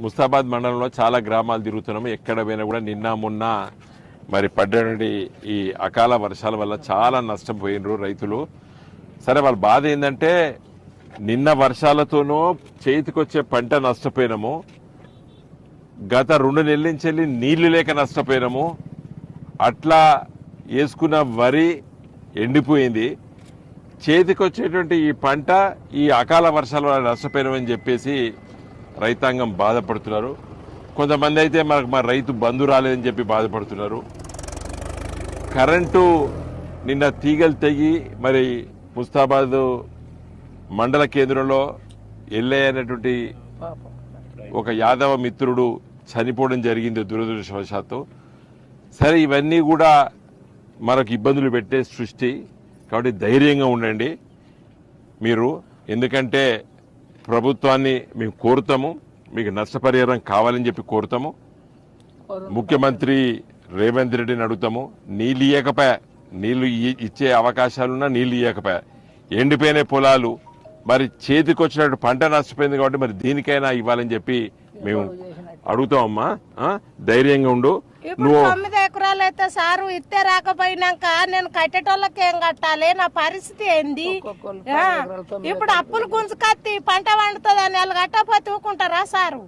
ముస్తాబాద్ మండలంలో చాలా గ్రామాలు తిరుగుతున్నాము. ఎక్కడ పోయినా కూడా నిన్న మొన్న మరి పడ్డటువంటి ఈ అకాల వర్షాల వల్ల చాలా నష్టపోయినరు రైతులు. సరే, వాళ్ళ బాధ ఏంటంటే నిన్న వర్షాలతోనూ చేతికొచ్చే పంట నష్టపోయినాము, గత 2 నెలల నుంచి నీళ్లు లేక నష్టపోయినాము, అట్లా వేసుకున్న వరి ఎండిపోయింది, చేతికొచ్చేటువంటి ఈ పంట ఈ అకాల వర్షాల వల్ల నష్టపోయినామని చెప్పేసి రైతాంగం బాధపడుతున్నారు. కొంతమంది అయితే మా రైతు బంధు రాలేదని చెప్పి బాధపడుతున్నారు. కరెంటు నిన్న తీగలు తెగి మరి ముస్తాబాద్ మండల కేంద్రంలో ఎల్లయ్య అనేటువంటి ఒక యాదవ మిత్రుడు చనిపోవడం జరిగింది దురదృష్టవశాత్తు. సరే, ఇవన్నీ కూడా మనకు ఇబ్బందులు పెట్టే సృష్టి. కాబట్టి ధైర్యంగా ఉండండి మీరు, ఎందుకంటే ప్రభుత్వాన్ని మేము కోరుతాము, మీకు నష్టపరిహారం కావాలని చెప్పి కోరుతాము. ముఖ్యమంత్రి రేవంత్ రెడ్డిని అడుగుతాము. నీళ్ళు ఇయ్యకపోయా, నీళ్లు ఇచ్చే అవకాశాలున్నా నీళ్లు ఇయ్యకపోయా, ఎండిపోయిన పొలాలు, మరి చేతికొచ్చినట్టు పంట నష్టపోయింది కాబట్టి మరి దీనికైనా ఇవ్వాలని చెప్పి మేము అడుగుతామమ్మా. ధైర్యంగా ఉండు. ఇప్పుడు 9 ఎకరాలు అయితే సారు ఇస్తే రాకపోయినాక నేను కట్టేటోళ్ళకి ఏం కట్టాలి? నా పరిస్థితి ఏంది? ఇప్పుడు అప్పులు గుంజుకత్తి పంట పండుతుంది అని వాళ్ళు కట్టకపోతే ఊకుంటారా సారు?